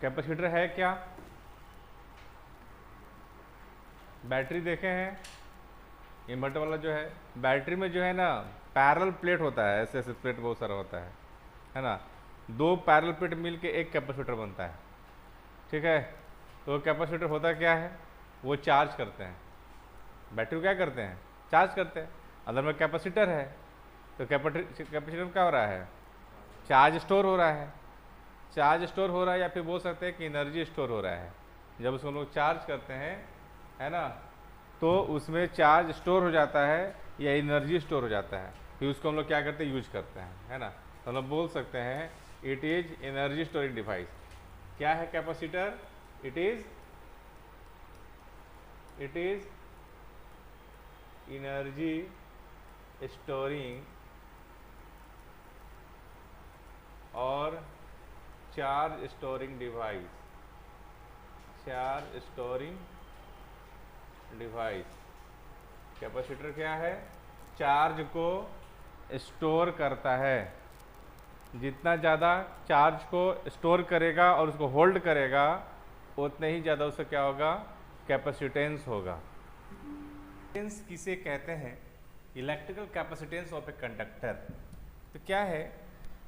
Capacitor है क्या? Battery देखे हैं, इन्वर्टर वाला जो है, बैटरी में जो है ना पैरेलल प्लेट होता है, ऐसे ऐसे प्लेट बहुत सारा होता है ना। दो पैरेलल प्लेट मिल के एक कैपेसिटर बनता है, ठीक है। तो कैपेसिटर होता क्या है, वो चार्ज करते हैं, बैटरी को क्या करते हैं, चार्ज करते हैं। अंदर में कैपेसिटर है, तो कैपेसिटर में क्या हो रहा है, चार्ज स्टोर हो रहा है। चार्ज स्टोर हो रहा है, या फिर बोल सकते हैं कि एनर्जी स्टोर हो रहा है। जब उसको हम लोग चार्ज करते हैं, है ना, तो उसमें चार्ज स्टोर हो जाता है या एनर्जी स्टोर हो जाता है, फिर उसको हम लोग क्या करते हैं, यूज करते हैं, है ना। तो हम लोग बोल सकते हैं it is energy storing device. क्या है capacitor? It is energy storing और charge storing device. Charge storing device. Capacitor क्या है, चार्ज को स्टोर करता है। जितना ज़्यादा चार्ज को स्टोर करेगा और उसको होल्ड करेगा, उतने ही ज़्यादा उससे क्या होगा, कैपेसिटेंस होगा। कैपेसिटेंस किसे कहते हैं? Electrical capacitance of a conductor. तो क्या है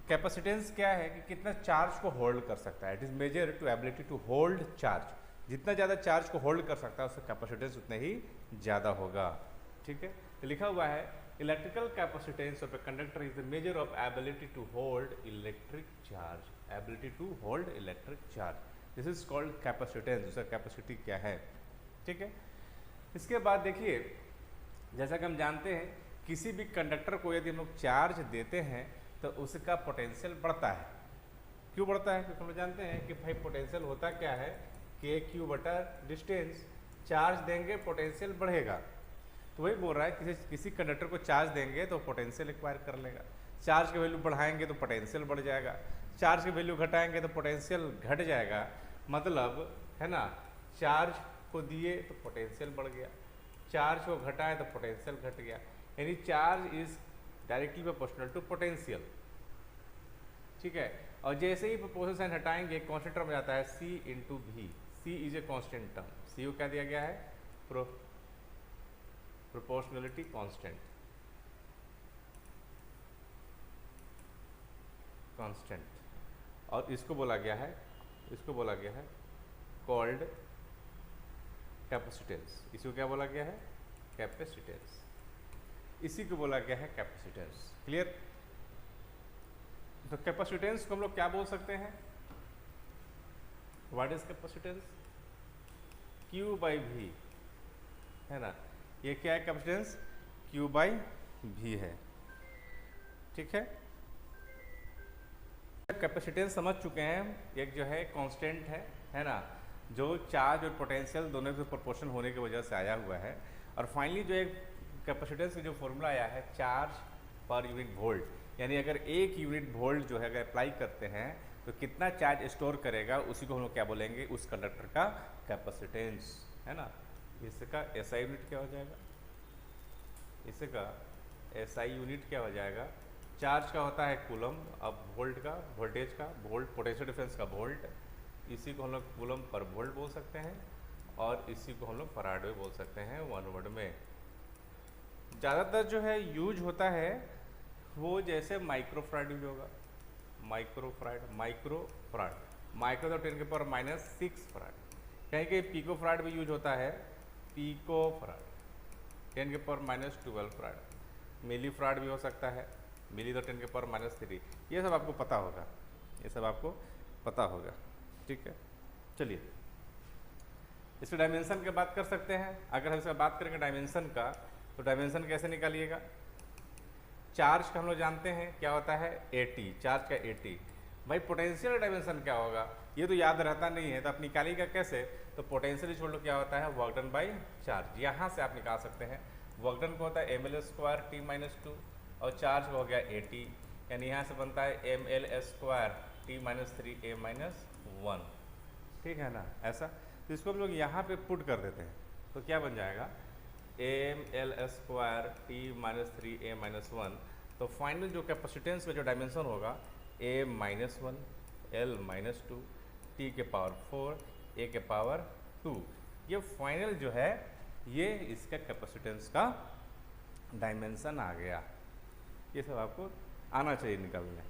कैपेसिटेंस, क्या है कि कितना चार्ज को होल्ड कर सकता है। It is measure to ability to hold charge. जितना ज़्यादा चार्ज को होल्ड कर सकता है, उसका कैपेसिटेंस उतना ही ज़्यादा होगा, ठीक है। तो लिखा हुआ है electrical capacitance of a conductor is the measure of ability to hold electric charge. Ability to hold electric charge, this is called capacitance. उसका कैपेसिटी क्या है, ठीक है। इसके बाद देखिए, जैसा कि हम जानते हैं किसी भी कंडक्टर को यदि हम लोग चार्ज देते हैं तो उसका पोटेंशियल बढ़ता है। क्यों बढ़ता है? क्योंकि हम लोग जानते हैं कि भाई पोटेंशियल होता क्या है, के क्यू बटा डिस्टेंस। चार्ज देंगे पोटेंशियल बढ़ेगा। तो वही बोल रहा है किसी कंडक्टर को चार्ज देंगे तो पोटेंशियल एक्वायर कर लेगा। चार्ज की वैल्यू बढ़ाएंगे तो पोटेंशियल बढ़ जाएगा, चार्ज की वैल्यू घटाएंगे तो पोटेंशियल घट जाएगा। मतलब है ना, चार्ज को दिए तो पोटेंशियल बढ़ गया, चार्ज को घटाए तो पोटेंशियल घट गया। यानी charge is directly proportional to potential, ठीक है। और जैसे ही प्रोपोर्शनल साइन हटाएंगे, कांस्टेंट टर्म जाता है C इंटू भी। C is a constant term. C को क्या दिया गया है, प्रोपोर्शनलिटी कांस्टेंट, और इसको बोला गया है कॉल्ड कैपेसिटेंस। इसको क्या बोला गया है, कैपेसिटेंस। इसी को बोला गया है कैपेसिटेंस। क्लियर? तो कैपेसिटेंस को हम लोग क्या बोल सकते हैं, what is capacitance? Q by भी, है ना। ये क्या है कैपेसिटेंस, Q बाई भी है, ठीक है। कैपेसिटेंस समझ चुके हैं। एक जो है कांस्टेंट है ना, जो चार्ज और पोटेंशियल दोनों के प्रोपोर्शन होने की वजह से आया हुआ है। और फाइनली जो एक कैपेसिटेंस का जो फॉर्मूला आया है, चार्ज पर यूनिट वोल्ट, यानी अगर 1 यूनिट वोल्ट जो है अगर अप्लाई करते हैं तो कितना चार्ज स्टोर करेगा, उसी को हम लोग क्या बोलेंगे, उस कंडक्टर का कैपेसिटेंस, है ना। इसका SI यूनिट क्या हो जाएगा, इसका SI यूनिट क्या हो जाएगा, चार्ज का होता है कूलम, अब वोल्ट का, वोल्टेज का वोल्ट, पोटेंशियल डिफरेंस का वोल्ट, इसी को हम लोग कूलम पर वोल्ट बोल सकते हैं, और इसी को हम लोग फराडे बोल सकते हैं वन वर्ड में। ज़्यादातर जो है यूज होता है वो जैसे माइक्रोफराड यूज होगा, माइक्रोफराड माइक्रो तो 10⁻⁻6 फराड। कहीं कहीं पिकोफराड भी यूज होता है, पिकोफराड 10⁻⁻12 फराड। मिली फराड भी हो सकता है, मिली तो 10⁻⁻3। ये सब आपको पता होगा, ठीक है। चलिए इसके डायमेंशन की बात कर सकते हैं। अगर हम इसका बात करेंगे डायमेंशन का, तो डायमेंशन कैसे निकालिएगा। चार्ज का हम लोग जानते हैं क्या होता है, AT, चार्ज का AT। भाई पोटेंशियल डायमेंशन क्या होगा, ये तो याद रहता नहीं है, तो आप निकालिएगा कैसे। तो पोटेंशियल इक्वल टू क्या होता है, वर्क डन बाई चार्ज। यहाँ से आप निकाल सकते हैं, वर्क डन को होता है ml² T-2, और चार्ज हो गया AT, यानी यहाँ से बनता है ml² T-3A-1, ठीक है ना, ऐसा। तो इसको हम लोग यहाँ पे पुट कर देते हैं, तो क्या बन जाएगा, ml² T-3A-1। तो फाइनल जो कैपेसिटेंस में जो डायमेंशन होगा, A-1 L-2 t के पावर 4 a के पावर 2। ये फाइनल जो है ये इसका कैपेसिटेंस का डायमेंशन आ गया। ये सब आपको आना चाहिए निकालने,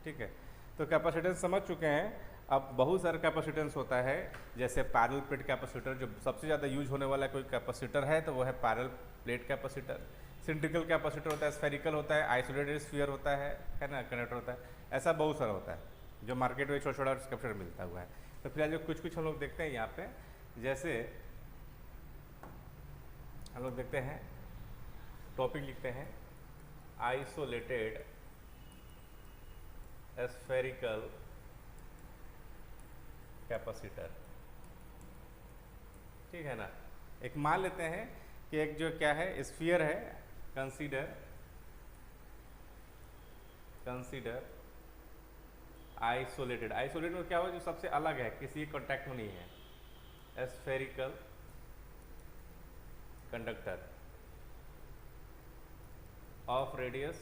ठीक है। तो कैपेसिटेंस समझ चुके हैं। अब बहुत सारा कैपेसिटेंस होता है, जैसे पैरेलल प्लेट कैपेसिटर, जो सबसे ज़्यादा यूज होने वाला कोई कैपेसिटर है तो वो है parallel plate capacitor. Cylindrical capacitor होता है, स्फेरिकल होता है, आइसोलेटेड स्फीयर होता है ना, कनेक्टर होता है, ऐसा बहुत सारा होता है जो मार्केट में छोटा छोटा कैपेसिटर मिलता हुआ है। तो फिलहाल जो कुछ कुछ हम लोग देखते हैं यहाँ पे, जैसे हम लोग देखते हैं टॉपिक लिखते हैं आइसोलेटेड स्फेरिकल कैपेसिटर, ठीक है ना। एक मान लेते हैं कि एक जो क्या है स्फीयर है, कंसीडर आइसोलेटेड। आइसोलेटेड में क्या हो, जो सबसे अलग है, किसी कॉन्टैक्ट में नहीं है, spherical conductor of radius,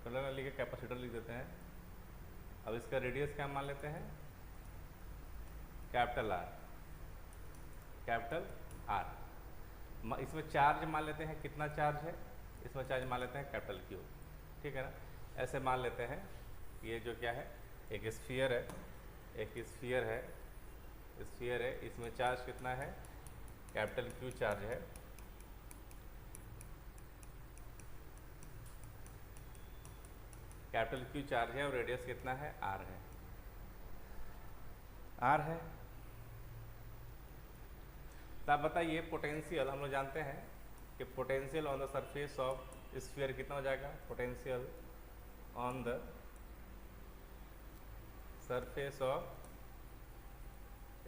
colour लिखे कैपेसिटर लिख देते हैं। अब इसका रेडियस क्या मान लेते हैं, कैपिटल आर। इसमें चार्ज मान लेते हैं, कितना चार्ज है, इसमें चार्ज मान लेते हैं कैपिटल क्यू, ठीक है ना। ऐसे मान लेते हैं ये जो क्या है, एक स्फीयर है, इसमें चार्ज कितना है, कैपिटल क्यू चार्ज है। कैपिटल क्यू चार्ज है और रेडियस कितना है, आर है। तो आप बताइए पोटेंशियल, हम लोग जानते हैं कि potential on the surface of sphere कितना हो जाएगा, potential on the surface of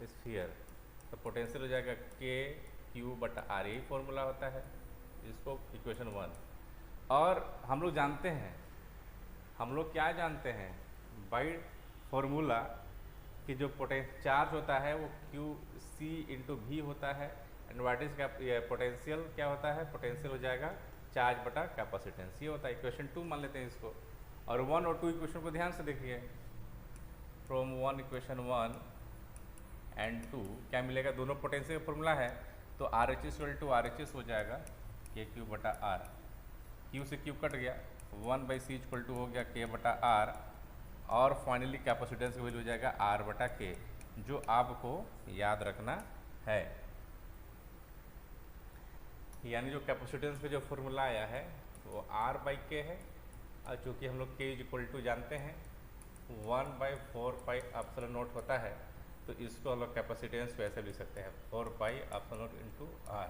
sphere, तो पोटेंशियल हो जाएगा के क्यू बटा आर, यही फॉर्मूला होता है, इसको इक्वेशन 1। और हम लोग जानते हैं, हम लोग क्या जानते हैं बाई फॉर्मूला कि जो चार्ज होता है वो क्यू सी इंटू वी होता है, एंड व्हाट इज पोटेंशियल क्या होता है, पोटेंशियल हो जाएगा चार्ज बटा कैपेसिटेंस, ये होता है। इक्वेशन 2 मान लेते हैं इसको। और 1 और 2 इक्वेशन को ध्यान से देखिए, फ्रॉम 1 इक्वेशन 1 एंड 2 क्या मिलेगा, दोनों पोटेंशियल का फॉर्मूला है, तो R H equal to R H S हो जाएगा के क्यू बटा आर, क्यू से क्यू कट गया, 1/c इक्वल टू हो गया के बटा आर, और फाइनली कैपेसिटेंस का वैल्यू हो जाएगा आर बटा के, जो आपको याद रखना है। यानी जो कैपेसिटेंस पे जो फॉर्मूला आया है वो आर बाई के है, और चूँकि हम लोग के इक्वल टू जानते हैं 1/4 एप्सिलॉन नॉट होता है, तो इसको हम लोग कैपेसिटेंस को ऐसे लिख सकते हैं 4 एप्सिलॉन नॉट इंटू आर।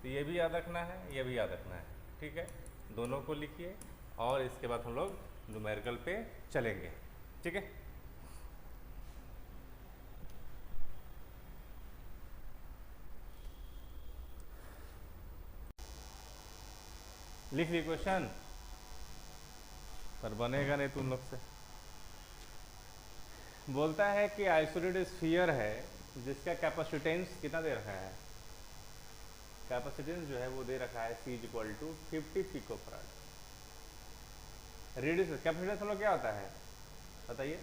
तो ये भी याद रखना है, ये भी याद रखना है, ठीक है। दोनों को लिखिए और इसके बाद हम लोग न्यूमेरिकल पे चलेंगे, ठीक है। लिख ली क्वेश्चन, पर बनेगा नहीं तुम लोग से। बोलता है कि आइसोलेटेड स्फीयर है जिसका कैपेसिटेंस कितना दे रखा है, कैपेसिटेंस जो है वो दे रखा है C equal to 50 picofarad. Radius capacitance हम लोग क्या होता है बताइए,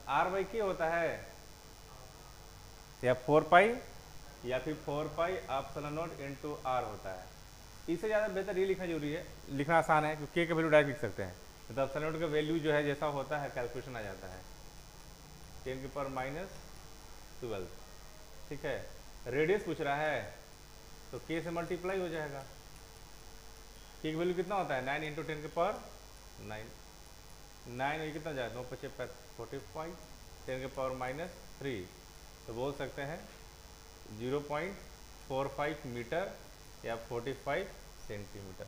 आर बाई के होता है, या 4 पाई या फिर 4 pi epsilon naught into R होता है। इससे ज़्यादा बेहतर ये लिखना जरूरी है, लिखना आसान है क्योंकि के वैल्यू डायरेक्ट लिख सकते हैं। तो एप्सिलॉन नॉट का वैल्यू जो है जैसा होता है कैलकुलेशन आ जाता है 10⁻⁻12, ठीक है। रेडियस पूछ रहा है तो के से मल्टीप्लाई हो जाएगा, के की वैल्यू कितना होता है 9 × 10⁻9, 9 ये कितना जाए 9×5 45, 10⁻³ तो बोल सकते हैं 0.45 मीटर या 45 सेंटीमीटर।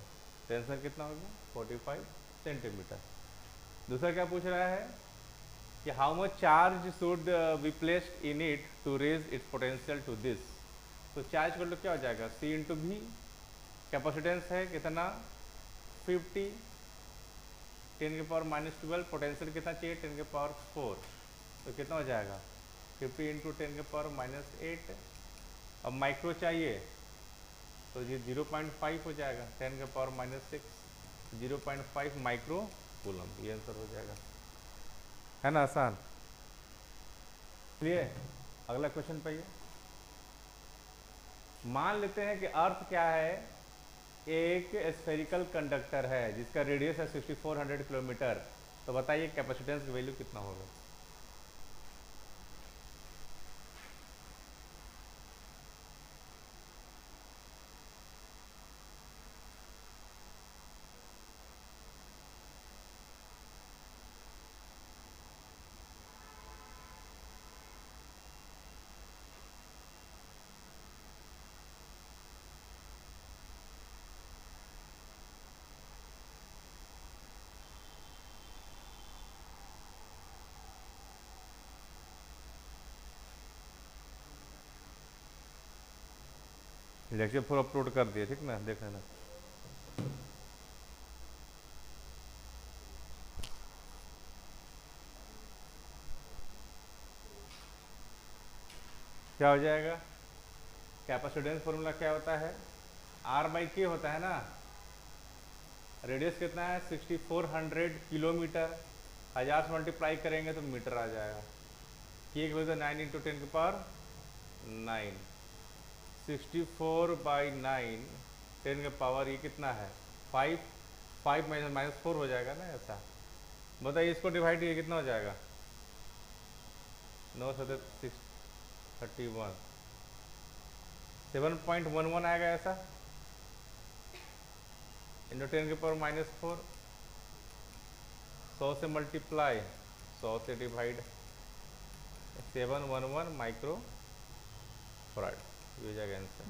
तो आंसर कितना होगा 45 सेंटीमीटर। दूसरा क्या पूछ रहा है कि how much charge should be placed in it to raise its potential to this. तो चार्ज कर लो क्या हो जाएगा C × V, कैपेसिटेंस है कितना 50, 10⁻⁻12, पोटेंशियल कितना चाहिए 10⁻⁴, तो कितना हो जाएगा 50 × 10⁻⁸। अब माइक्रो चाहिए तो ये 0.5 हो जाएगा 10⁻⁻6, 0.5 माइक्रो कूलम, ये आंसर हो जाएगा, है ना आसान। चलिए अगला क्वेश्चन पाइए। मान लेते हैं कि अर्थ क्या है, एक स्फेरिकल कंडक्टर है जिसका रेडियस है 6400 किलोमीटर। तो बताइए कैपेसिटेंस की वैल्यू कितना होगा। लेक्चर पूरा अपलोड कर दिए, ठीक ना, देख लेना। क्या हो जाएगा, कैपेसिटेंस फॉर्मूला क्या होता है, आर बाई के होता है ना। रेडियस कितना है 6400 किलोमीटर, 1000 से मल्टीप्लाई करेंगे तो मीटर आ जाएगा। के की वजह 9 इंटू 10 के पावर 9, 64/9 10 के पावर ये कितना है 5, 5 माइनस 4 हो जाएगा ना ऐसा। बताइए इसको डिवाइड ये कितना हो जाएगा, 9 7 6 31, 7.11 आएगा ऐसा, इंटू 10 के पावर -4, 100 से मल्टीप्लाई 100 से डिवाइड 711 माइक्रो फराड, ये हो जाएगा आंसर।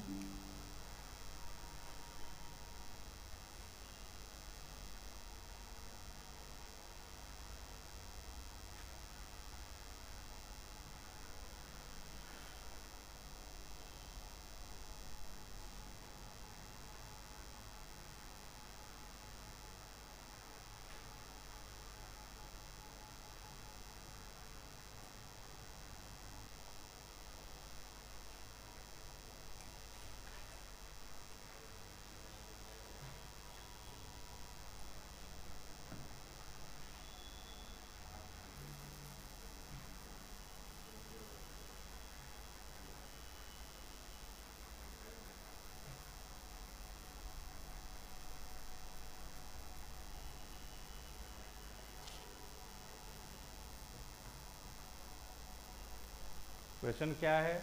क्वेश्चन क्या है,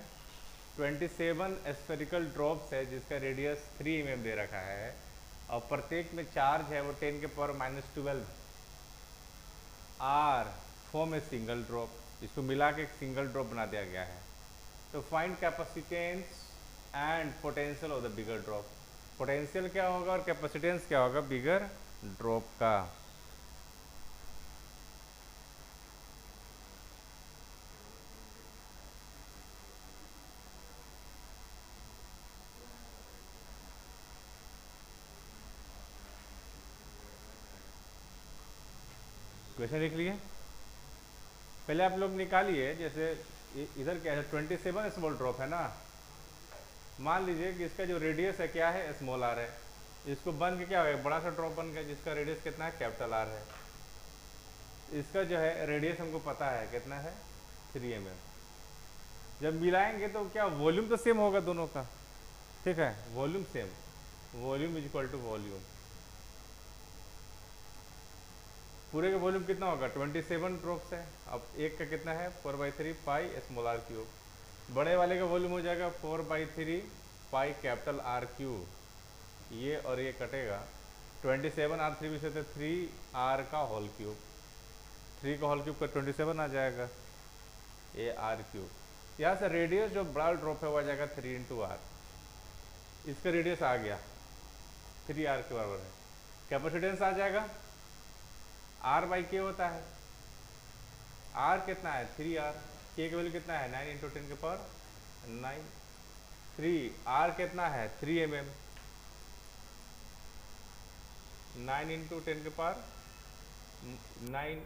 27 स्फेरिकल ड्रॉप्स है जिसका रेडियस 3 mm दे रखा है और प्रत्येक में चार्ज है वो 10 के power -12 are form a single drop, इसको मिला के एक सिंगल ड्रॉप बना दिया गया है। तो find capacitance and potential of the bigger drop. Potential क्या होगा और कैपेसिटेंस क्या होगा बिगर ड्रॉप का। क्वेश्चन लिख लिए, पहले आप लोग निकालिए। जैसे इधर क्या है 27 स्मॉल ड्रॉप है ना, मान लीजिए कि इसका जो रेडियस है क्या है स्मॉल आर है, इसको बन के क्या होगा बड़ा सा ड्रॉप बन गया जिसका रेडियस कितना है कैपिटल आर है। इसका जो है रेडियस हमको पता है कितना है 3 mm। जब मिलाएंगे तो क्या वॉल्यूम तो सेम होगा दोनों का, ठीक है, volume same, volume is equal to volume. पूरे का वॉल्यूम कितना होगा 27 ड्रॉप्स है, अब एक का कितना है 4/3 पाई स्मॉल आर क्यूब, बड़े वाले का वॉल्यूम हो जाएगा 4/3 पाई कैपिटल आर क्यूब, ये और ये कटेगा 27 आर 3 भी से 3 आर का होल क्यूब, 3 का होल क्यूब का 27 आ जाएगा, ये आर क्यूब। यहाँ से रेडियस जो बड़ा ड्रॉप है वो आ जाएगा 3 इंटू आर, इसका रेडियस आ गया 3 आर के बराबर है। कैपेसिटेंस आ जाएगा आर बाई के होता है, आर कितना है 3 आर, के वैल्यू कितना है 9 इंटू 10 के पावर 9, 3 आर कितना है 3 mm, 9 इंटू 10 के पावर 9,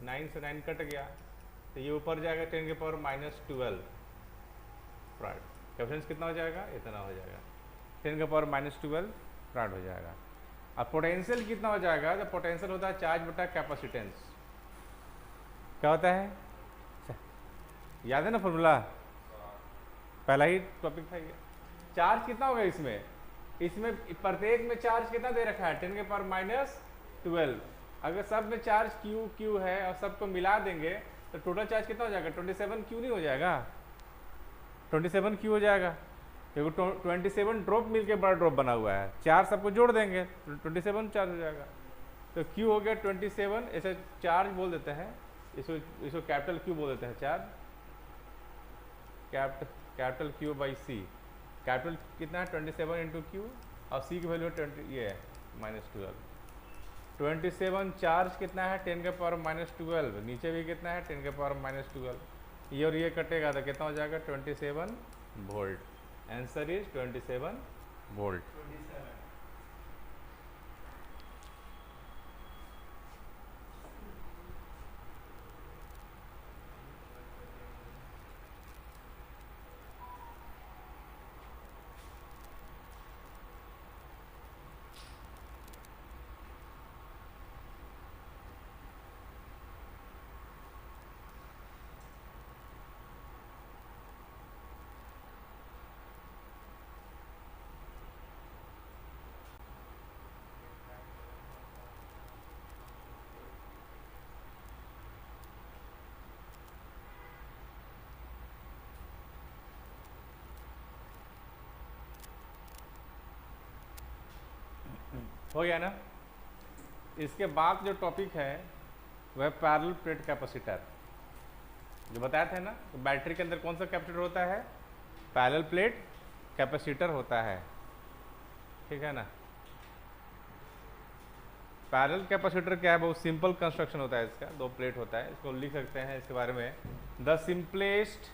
9 से 9 कट गया तो ये ऊपर जाएगा 10 के पावर -12 फ्राड। कैपेसिटेंस कितना हो जाएगा इतना हो जाएगा 10 के पावर -12 फ्राड हो जाएगा। अब पोटेंशियल कितना हो जाएगा, जब पोटेंशियल होता है चार्ज बटा कैपेसिटेंस, क्या होता है याद है ना फॉर्मूला, पहला ही टॉपिक था ये। चार्ज कितना होगा इसमें, इसमें प्रत्येक में चार्ज कितना दे रखा है, 10⁻⁻12। अगर सब में चार्ज क्यू क्यू है और सबको मिला देंगे तो टोटल चार्ज कितना हो जाएगा, 27 क्यू नहीं हो जाएगा, 27 क्यू हो जाएगा, क्योंकि 27 ड्रॉप मिलके बड़ा ड्रॉप बना हुआ है, चार सबको जोड़ देंगे तो 27 चार्ज हो जाएगा। तो क्यू हो गया 27, ऐसे चार्ज बोल देते हैं इसको कैपिटल क्यू बोल देते हैं, charge capital Q by C. Capital कितना है 27 इंटू क्यू और सी की वैल्यू 20 ये है -12। 27 चार्ज कितना है 10⁻⁻12, नीचे भी कितना है 10⁻⁻12, ये और ये कटेगा तो कितना हो जाएगा 27 वोल्ट। Answer is 27 volt. हो गया ना। इसके बाद जो टॉपिक है वह पैरेलल प्लेट कैपेसिटर, जो बताया था ना, तो बैटरी के अंदर कौन सा कैपेसिटर होता है, पैरेलल प्लेट कैपेसिटर होता है, ठीक है ना। पैरेलल कैपेसिटर क्या है, बहुत सिंपल कंस्ट्रक्शन होता है इसका, दो प्लेट होता है, इसको लिख सकते हैं इसके बारे में, the simplest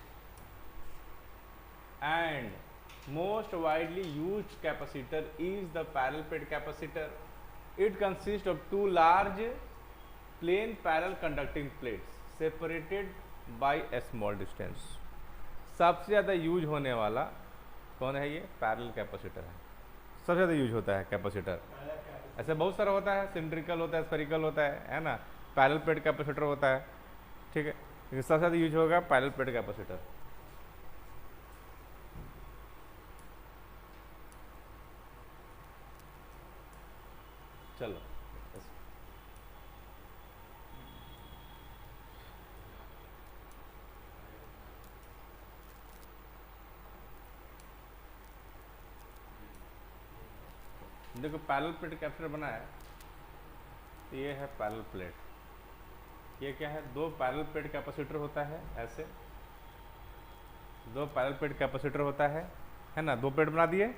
and most widely used capacitor is the parallel plate capacitor. It consists of two large plain parallel conducting plates separated by a small distance. सबसे ज़्यादा यूज होने वाला कौन है, ये पैरेलल कैपेसिटर है, सबसे ज़्यादा यूज होता है कैपेसिटर। ऐसे बहुत सारा होता है, सिलिंड्रिकल होता है, स्फेरिकल होता है ना, पैरेलल प्लेट कैपेसिटर होता है, ठीक है, लेकिन सबसे ज़्यादा यूज होगा पैरेलल प्लेट कैपेसिटर। चलो देखो पैरेलल प्लेट कैपेसिटर बना है, तो ये है पैरेलल प्लेट, ये क्या है, दो पैरेलल प्लेट कैपेसिटर होता है, ऐसे दो पैरेलल प्लेट कैपेसिटर होता है ना, दो प्लेट बना दिए,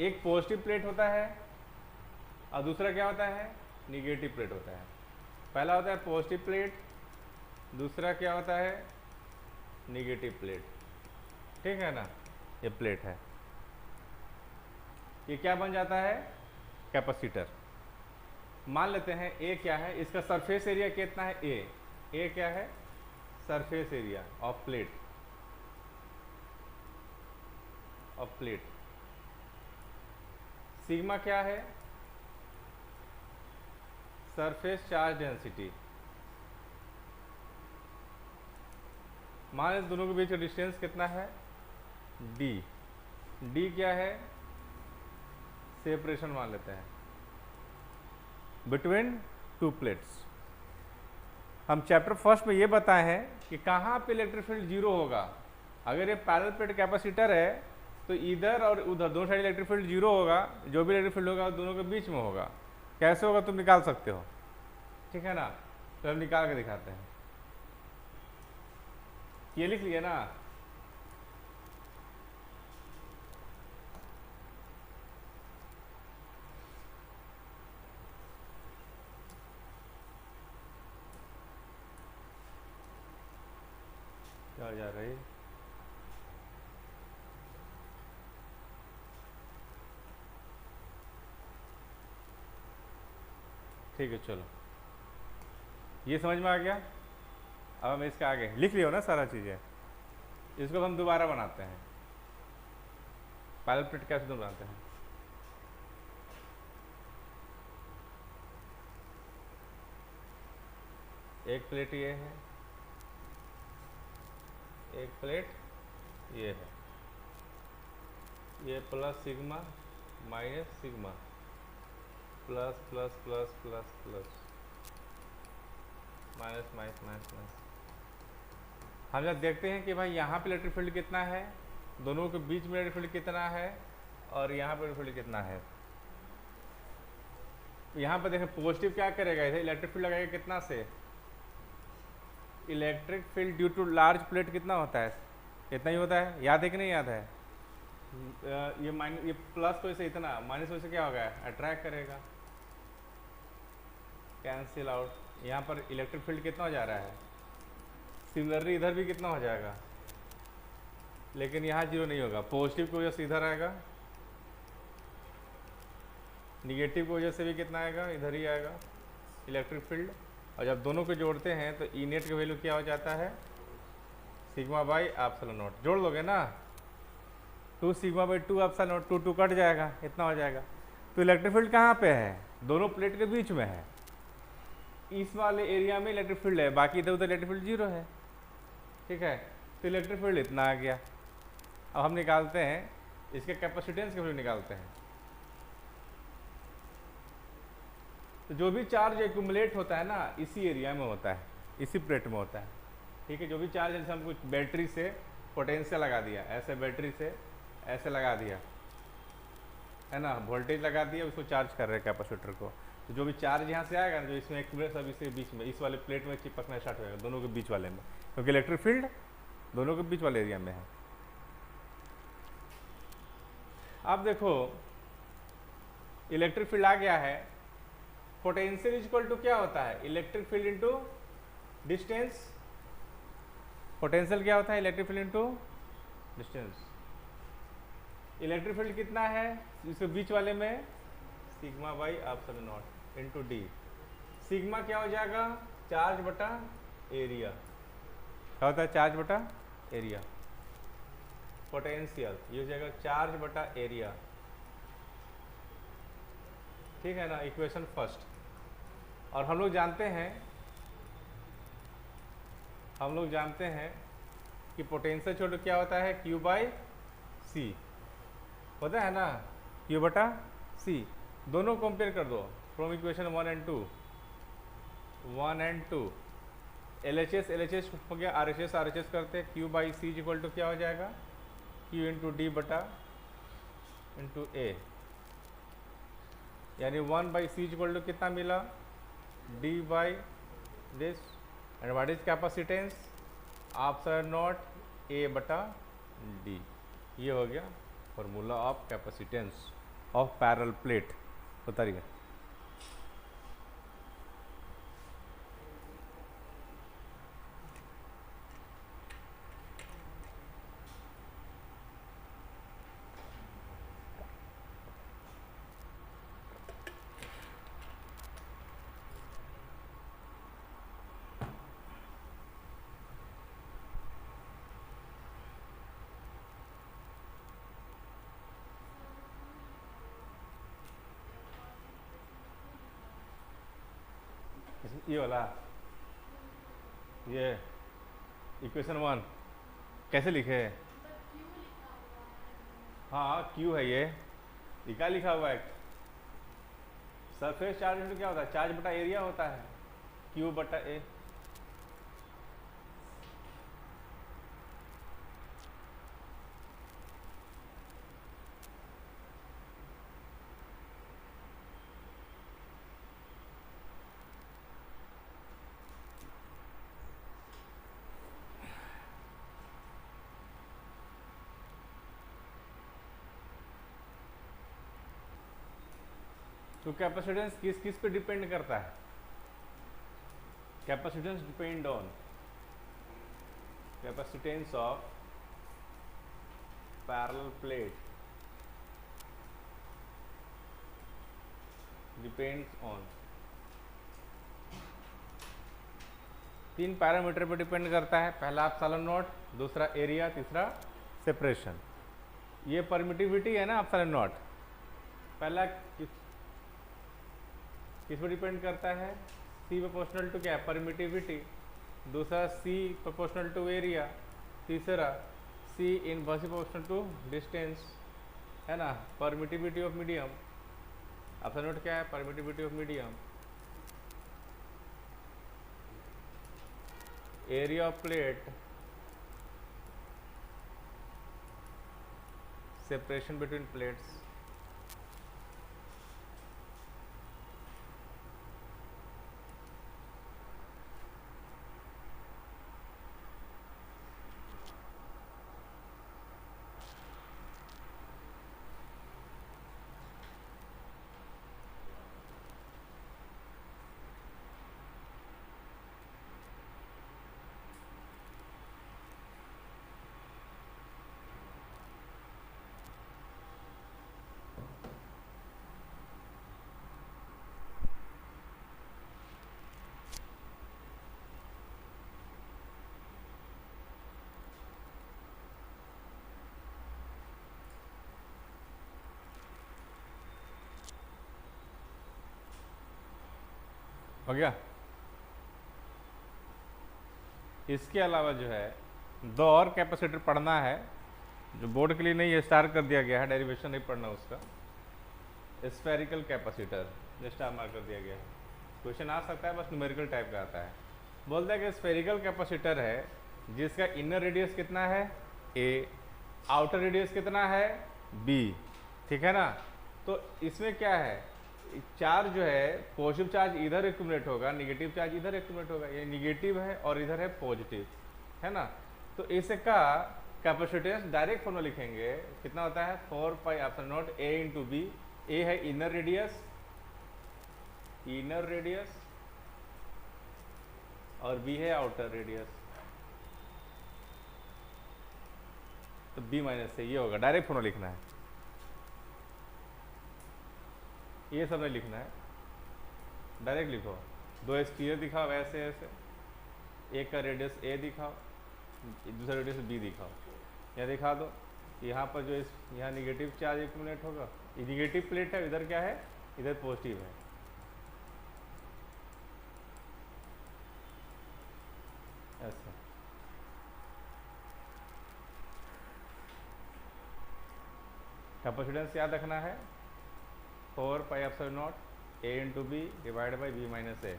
एक पॉजिटिव प्लेट होता है और दूसरा क्या होता है, निगेटिव प्लेट होता है। पहला होता है पॉजिटिव प्लेट, दूसरा क्या होता है, निगेटिव प्लेट, ठीक है ना, ये प्लेट है, ये क्या बन जाता है, कैपेसिटर। मान लेते हैं ए क्या है, इसका सरफेस एरिया कितना है, ए क्या है, surface area of plate, sigma क्या है, सरफेस चार्ज डेंसिटी। मान लेते दोनों के बीच का डिस्टेंस कितना है, डी क्या है, सेपरेशन मान लेते हैं बिटवीन टू प्लेट्स। हम चैप्टर फर्स्ट में ये बताए हैं कि कहाँ पे इलेक्ट्रिक फील्ड जीरो होगा। अगर ये पैरेलल प्लेट कैपेसिटर है तो इधर और उधर दोनों साइड इलेक्ट्रिक फील्ड जीरो होगा, जो भी इलेक्ट्रिक फील्ड होगा दोनों के बीच में होगा। कैसे होगा तुम निकाल सकते हो, ठीक है ना, तो हम निकाल के दिखाते हैं। ये लिख लिया ना, क्या जा रही, ठीक है, चलो ये समझ में आ गया। अब हम इसका आगे लिख लियो ना सारा चीज़ें, इसको हम दोबारा बनाते हैं, पैरेलल प्लेट कैसे बनाते हैं। एक प्लेट ये है, एक प्लेट ये है, ये plus sigma minus sigma, plus plus plus plus plus, minus minus minus minus. हम जब देखते हैं कि भाई यहाँ पे इलेक्ट्रिक फील्ड कितना है, दोनों के बीच में इलेक्ट्रिक फील्ड कितना है, और यहाँ पे इलेक्ट्रिक फील्ड कितना है। यहाँ पर देखें पॉजिटिव क्या करेगा, इधर इलेक्ट्रिक फील्ड लगाएगा कितना से, electric field due to large plate कितना होता है, कितना ही होता है, याद है कि नहीं याद है। ये प्लस को इसे इतना, माइनस को इसे क्या होगा, अट्रैक्ट करेगा, कैंसिल आउट। यहाँ पर इलेक्ट्रिक फील्ड कितना हो जा रहा है, सिमिलरली इधर भी कितना हो जाएगा, लेकिन यहाँ जीरो नहीं होगा, पॉजिटिव की वजह से इधर आएगा, निगेटिव की वजह से भी कितना आएगा, इधर ही आएगा इलेक्ट्रिक फील्ड। और जब दोनों को जोड़ते हैं तो ई नेट का वैल्यू क्या हो जाता है, सिग्मा बाई एप्सिलॉन नॉट। जोड़ लोगे ना, 2 sigma by 2 epsilon not, 2 2 cut जाएगा, इतना हो जाएगा। तो इलेक्ट्रिक फील्ड कहाँ पे है, दोनों प्लेट के बीच में है, इस वाले एरिया में इलेक्ट्रिक फील्ड है, बाकी इधर उधर इलेक्ट्रिक फील्ड जीरो है, ठीक है। तो इलेक्ट्रिक फील्ड इतना आ गया। अब हम निकालते हैं इसके कैपेसिटेंस के वैल्यू निकालते हैं। तो जो भी चार्ज एक्यूमुलेट होता है ना, इसी एरिया में होता है, इसी प्लेट में होता है, ठीक है। जो भी चार्ज, जैसे हम कुछ बैटरी से पोटेंशियल लगा दिया, ऐसे बैटरी से ऐसे लगा दिया है ना, वोल्टेज लगा दिया, उसको चार्ज कर रहे हैं कैपेसिटर को। तो जो भी चार्ज यहाँ से आएगा ना, जो इसमें एक्यूमुलेट सब इसके बीच में, इस वाले प्लेट में चिपकना स्टार्ट हो जाएगा, दोनों के बीच वाले में, क्योंकि इलेक्ट्रिक फील्ड दोनों के बीच वाले एरिया में है। अब देखो इलेक्ट्रिक फील्ड आ गया है, पोटेंशियल इक्वल टू क्या होता है, electric field into distance. Potential क्या होता है, electric field into distance. Electric field कितना है इसके बीच वाले में, sigma by epsilon naught into D. Sigma क्या हो जाएगा, चार्ज बटा एरिया, क्या होता है, चार्ज बटा एरिया। पोटेंशियल ये हो जाएगा चार्ज बटा एरिया, ठीक है ना, इक्वेशन फर्स्ट। और हम लोग जानते हैं कि पोटेंशियल छोड़ो क्या होता है, Q बाई सी होता है ना, Q बटा सी। दोनों कंपेयर कर दो from equation 1 and 2, LHS LHS हो गया, RHS RHS करते, Q by C equal to क्या हो जाएगा, Q इंटू डी बटा इंटू ए, यानी 1 बाई सी इक्वल टू कितना मिला, D by this, and what is capacitance, epsilon naught A बटा डी। ये हो गया formula of capacitance of parallel plate. बताइए ये वाला, ये इक्वेशन 1 कैसे लिखे है, हाँ क्यू है, ये क्या लिखा हुआ है, सरफेस चार्ज इंटू क्या होता है, चार्ज बटा एरिया होता है, क्यू बटा ए। तो कैपेसिटेंस किस किस पे डिपेंड करता है, capacitance depend on, capacitance of parallel plate depends on 3 parameter पे डिपेंड करता है, पहला एप्सिलॉन नॉट, दूसरा एरिया, तीसरा सेपरेशन। ये परमिटिविटी है ना एप्सिलॉन नॉट, पहला किस पर डिपेंड करता है, C प्रोपोर्शनल टू क्या, परमिटिविटी, दूसरा C प्रोपोर्शनल टू एरिया, तीसरा सी इनवर्सली प्रोपोर्शनल टू डिस्टेंस, है ना, permittivity of medium. Option note क्या है, permittivity of medium, area of plate, separation between plates. हो गया। इसके अलावा जो है दो और कैपेसिटर पढ़ना है, जो बोर्ड के लिए नहीं है, स्टार कर दिया गया है, डेरिवेशन नहीं पढ़ना उसका। स्फेरिकल कैपेसिटर जो स्टार मार्क कर दिया गया है, क्वेश्चन आ सकता है, बस न्यूमेरिकल टाइप का आता है। बोलता है कि स्फेरिकल कैपेसिटर है जिसका इनर रेडियस कितना है ए, आउटर रेडियस कितना है बी, ठीक है ना। तो इसमें क्या है, चार्ज जो है पॉजिटिव चार्ज इधर एक्यूमुलेट होगा, निगेटिव चार्ज इधर एक्यूमुलेट होगा, ये निगेटिव है और इधर है पॉजिटिव, है ना। तो इसका कैपेसिटेंस डायरेक्ट फॉर्मूला लिखेंगे, कितना होता है 4 pi epsilon naught A into b. A है इनर रेडियस, इनर रेडियस, और बी है आउटर रेडियस, तो बी माइनस से ये होगा, डायरेक्ट फॉर्मूला लिखना है, ये सब नहीं लिखना है, डायरेक्ट लिखो। दो स्फीयर दिखाओ ऐसे ऐसे, एक का रेडियस ए दिखाओ, दूसरा रेडियस बी दिखाओ, या दिखा दो यहाँ पर जो यहाँ निगेटिव चार्ज एक्यूमुलेट होगा, ये निगेटिव प्लेट है, इधर क्या है, इधर पॉजिटिव है, ऐसा। कैपेसिटेंस याद रखना है 4 pi epsilon naught A into B divide by B minus A,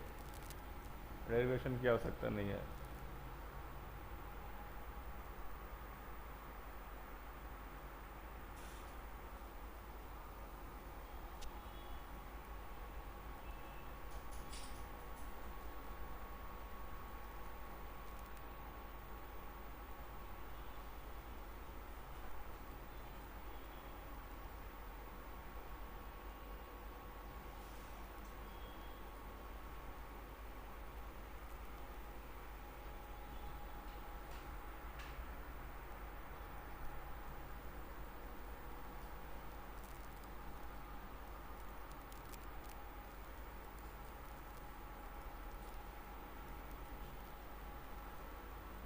derivation की आवश्यकता नहीं है।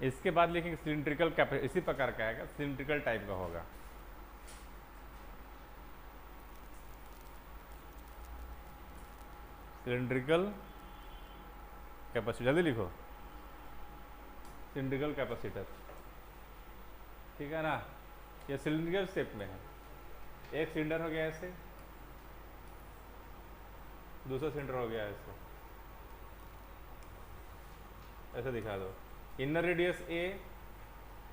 इसके बाद लिखेंगे सिलिंड्रिकल कैपेसिटर, इसी प्रकार का आएगा, सिलिंड्रिकल टाइप का होगा। सिलिंड्रिकल कैपेसिटर, जल्दी लिखो, सिलिंड्रिकल कैपेसिटर, ठीक है ना। ये सिलिंड्रिकल शेप में है, एक सिलेंडर हो गया ऐसे, दूसरा सिलेंडर हो गया ऐसे, ऐसे दिखा दो, इनर रेडियस ए,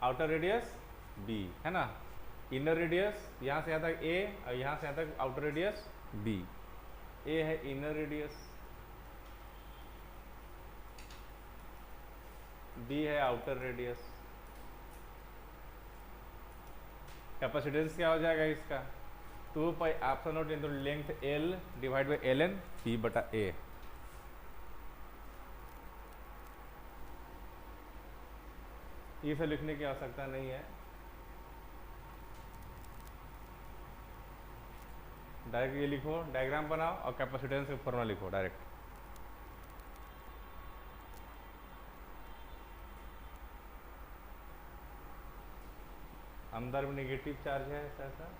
आउटर रेडियस बी, है ना। इनर रेडियस यहाँ से यहाँ तक ए और यहाँ से यहाँ तक आउटर रेडियस बी। ए है इनर रेडियस, बी है आउटर रेडियस। कैपेसिटेंस क्या हो जाएगा इसका, 2 pi epsilon naught into length l divide by l n p बटा ए। ये सब लिखने की आवश्यकता नहीं है, डायरेक्ट ये लिखो, डायग्राम बनाओ और कैपेसिटेंस का फॉर्मूला लिखो डायरेक्ट। अंदर में नेगेटिव चार्ज है ऐसा ऐसा,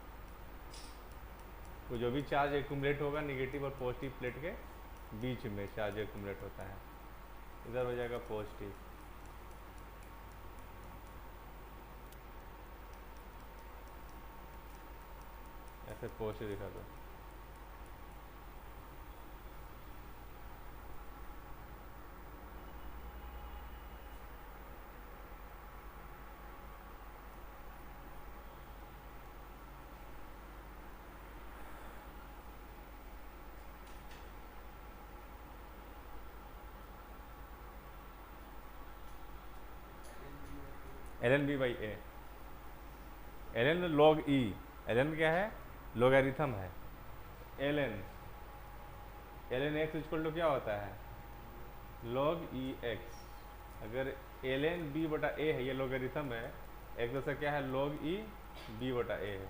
तो जो भी चार्ज एक्यूमुलेट होगा नेगेटिव और पॉजिटिव प्लेट के बीच में चार्ज एक्यूमुलेट होता है, इधर हो जाएगा पॉजिटिव, अच्छा क्वेश्चन दिखा दो। L N B by A, L N log E, L N क्या है, लोगैरिथम है। L N, L N X equal to क्या होता है, लॉग ई एक्स। अगर एल एन बी बटा ए है, ये लोगैरिथम है, एक दूसरा क्या है, लॉग ई बी बटा ए है,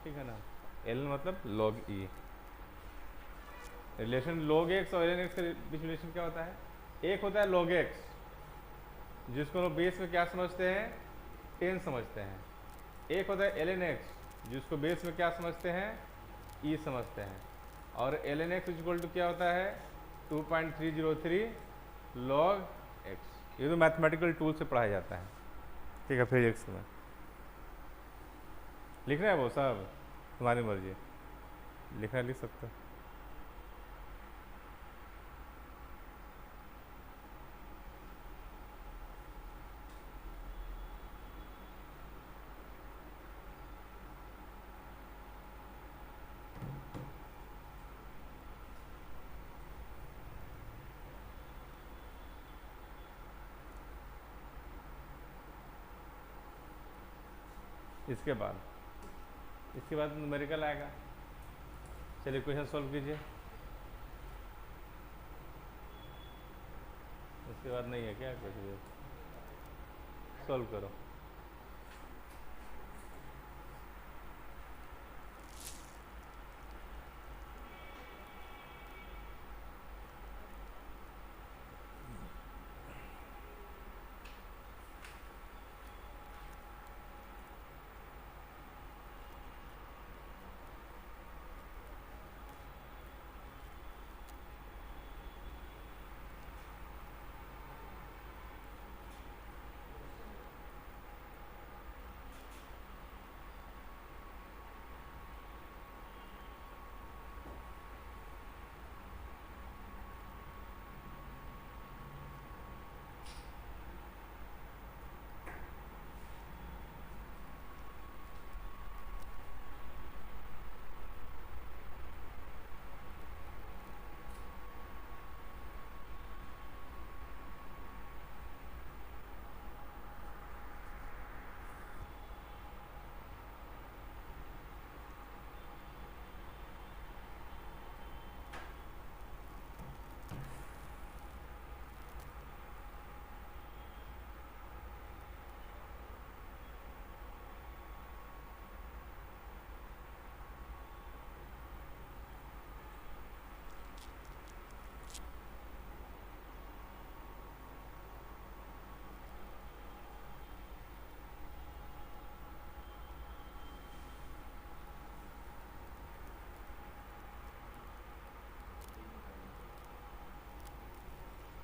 ठीक है ना। एल एन मतलब लॉग ई। रिलेशन लॉग एक्स और एल एन एक्स के बीच रिलेशन क्या होता है, एक होता है लॉग एक्स जिसको लोग बेस में क्या समझते हैं, 10 समझते हैं। एक होता है एल एन एक्स जिसको बेस में क्या समझते हैं, ई समझते हैं। और L N X equal to क्या होता है, 2.303 लॉग एक्स। ये तो मैथमेटिकल टूल से पढ़ाया जाता है, ठीक है। फिजिक्स में लिखना है वो सब तुम्हारी मर्जी, लिखना लिख सकते हो। इसके बाद न्यूमेरिकल आएगा। चलिए क्वेश्चन सॉल्व कीजिए। इसके बाद नहीं है क्या क्वेश्चन, सॉल्व करो।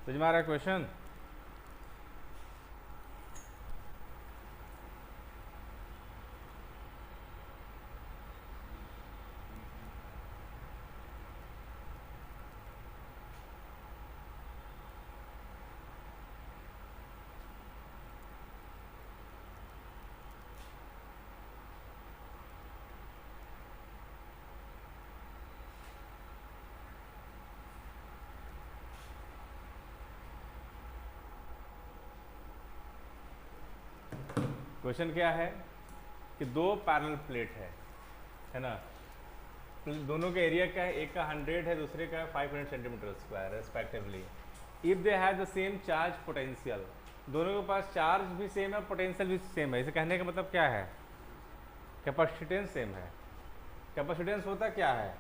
समझ में आ रहा है क्वेश्चन। क्वेश्चन क्या है कि दो पैरेलल प्लेट है ना, दोनों का एरिया क्या है, एक का 100 है, दूसरे का 500 centimetre square respectively. If they have the same charge potential, दोनों के पास चार्ज भी सेम है, पोटेंशियल भी सेम है। इसे कहने का मतलब क्या है, कैपेसिटेंस सेम है। कैपेसिटेंस होता क्या है,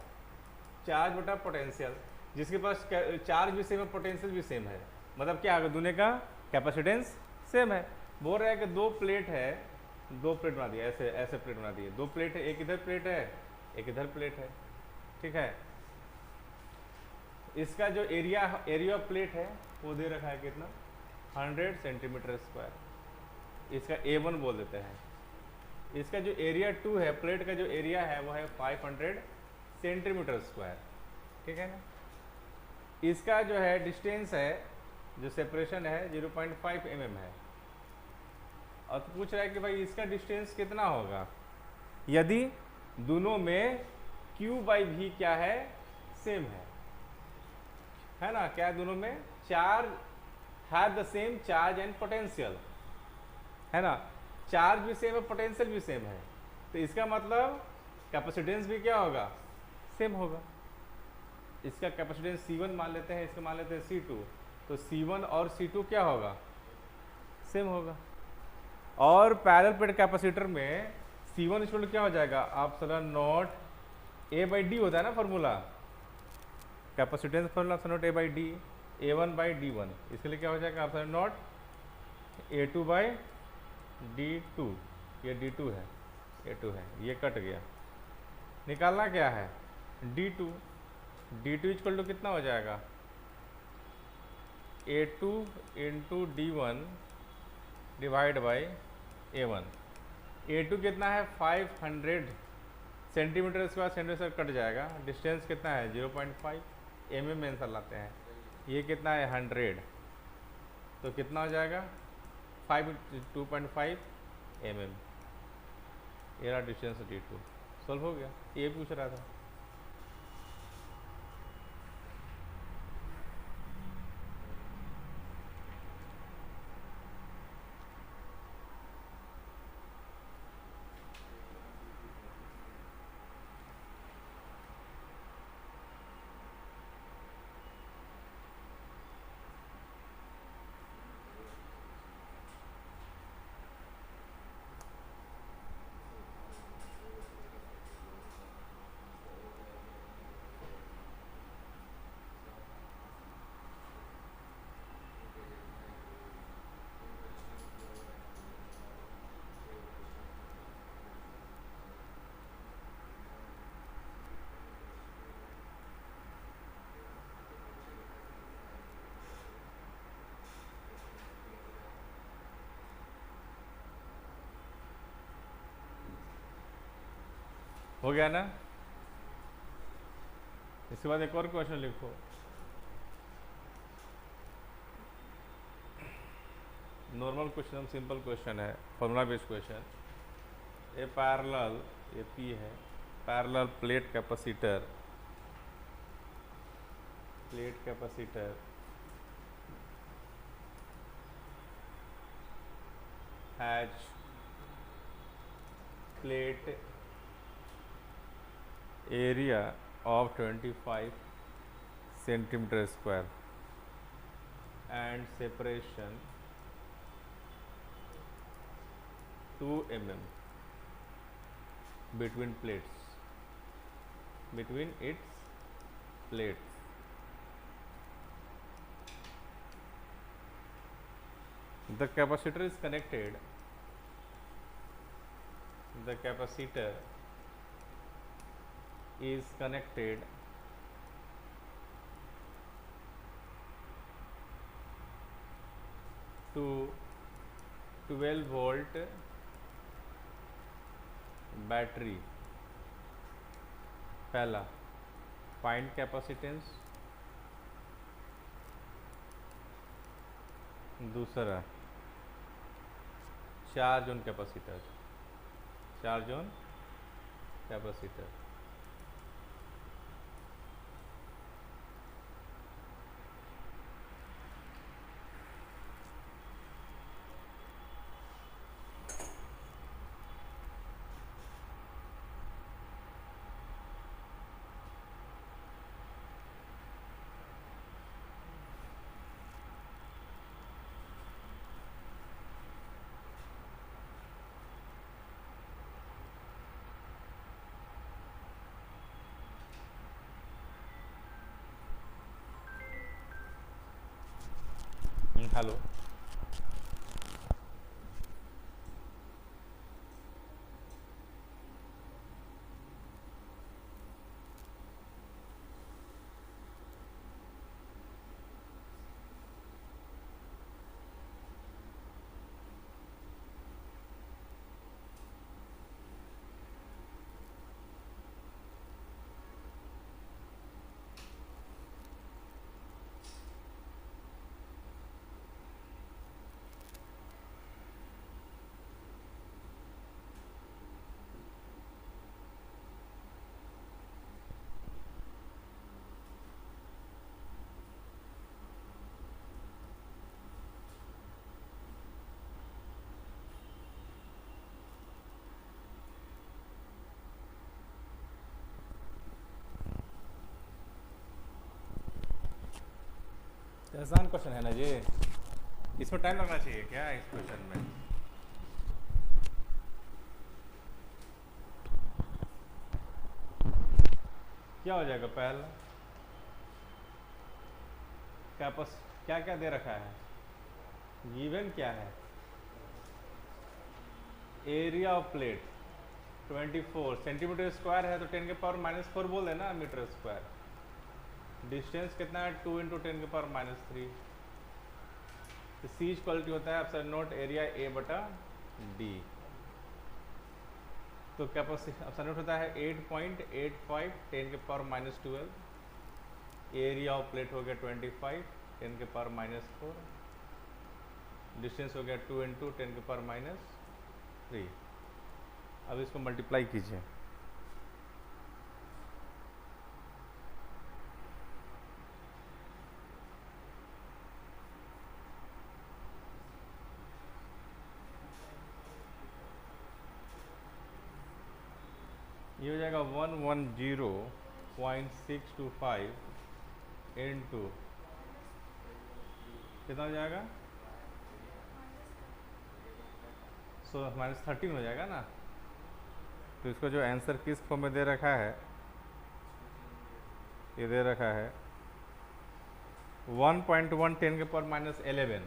चार्ज बटा पोटेंशियल। जिसके पास चार्ज भी सेम है, पोटेंशियल भी सेम है, मतलब क्या होगा, दोनों का कैपेसिटेंस सेम है। बोल रहा है कि दो प्लेट है, दो प्लेट बना दिया, ऐसे ऐसे प्लेट बना दिए, दो प्लेट है, एक इधर प्लेट है, एक इधर प्लेट है, ठीक है। इसका जो एरिया ऑफ प्लेट है वो दे रखा है कितना, 100 सेंटीमीटर स्क्वायर। इसका A1 बोल देते हैं, इसका जो एरिया 2 है, प्लेट का जो एरिया है वो है 500 सेंटीमीटर स्क्वायर, ठीक है ना। इसका जो है डिस्टेंस है, जो सेपरेशन है 0.5 mm है। और तो पूछ रहा है कि भाई इसका डिस्टेंस कितना होगा यदि दोनों में Q/V क्या है, सेम है ना। क्या दोनों में charge have the same charge and potential, है ना। चार्ज भी सेम है, पोटेंशियल भी सेम है, तो इसका मतलब कैपेसिटेंस भी क्या होगा, सेम होगा। इसका कैपेसिटेंस C1 मान लेते हैं, इसका मान लेते हैं C2, तो C1 और C2 क्या होगा, सेम होगा। और पैरेलल प्लेट कैपेसिटर में C1 इक्वल क्या हो जाएगा, एप्सिलॉन नॉट A/D होता है ना formula, capacitance formula epsilon not A/D, A1/D1, इसके लिए क्या हो जाएगा एप्सिलॉन नॉट A2/D2, ये D2 है, A2 है, ये कट गया। निकालना क्या है, D2 इक्वल टू कितना हो जाएगा, A2 into D1 divide by A1। A2 कितना है 500 सेंटीमीटर स्क्वायर, सेंटीमीटर कट जाएगा, डिस्टेंस कितना है 0.5 mm आंसर लाते हैं। ये कितना है 100, तो कितना हो जाएगा 2.5 mm, ये रहा डिस्टेंस D2। सॉल्व हो गया, ये पूछ रहा था। हो गया ना। इसके बाद एक और क्वेश्चन लिखो, नॉर्मल क्वेश्चन, सिंपल क्वेश्चन है, फॉर्मूला बेस्ड क्वेश्चन। ए पैरेलल, ये P है, parallel plate capacitor has plate area of 25 centimeter square and separation 2 mm between its plates. The capacitor is connected to 12-volt battery. पहला find capacitance, दूसरा charge on capacitor, hello. आसान question है ना जी, इसमें time लगना चाहिए क्या इस क्वेश्चन में? क्या हो जाएगा पहला? क्या क्या दे रखा है? गिवन क्या है? Area of plate 24 centimetre square है, तो 10 के पावर -4 बोल देना मीटर स्क्वायर। डिस्टेंस कितना है? 2 × 10 के पावर -3। तो सी इक्वलिटी होता है एप्सिलॉन नॉट एरिया ए बटा डी। तो कैपेसिटी एप्सिलॉन नॉट होता है 8.85 10 के पावर -12। एरिया ऑफ प्लेट हो गया 25 10 के पावर -4। डिस्टेंस हो गया 2 × 10 के पावर -3। अब इसको मल्टीप्लाई कीजिए। ये हो जाएगा 110.625 इंटू कितना हो जाएगा? -13 हो जाएगा ना। तो इसका जो आंसर किस फॉर्म में दे रखा है, ये दे रखा है 1.1 10 के पावर -11।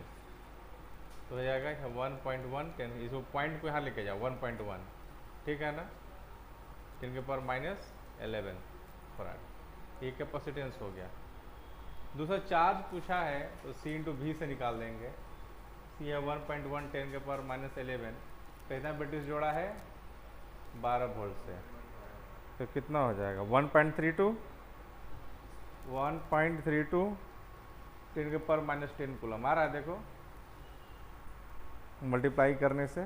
तो हो जाएगा 1.1 10, इसको पॉइंट को यहाँ लेके जाओ 1.1, ठीक है ना, 10 के पावर -11 फराड। ये कैपेसिटेंस हो गया। दूसरा चार्ज पूछा है तो C × V से निकाल देंगे। C है 1.1 10 के पावर -11, कितना बैटरी जोड़ा है? 12 वोल्ट से। तो कितना हो जाएगा? 1.32 10 के पावर -10 कूलम आ रहा है, देखो मल्टीप्लाई करने से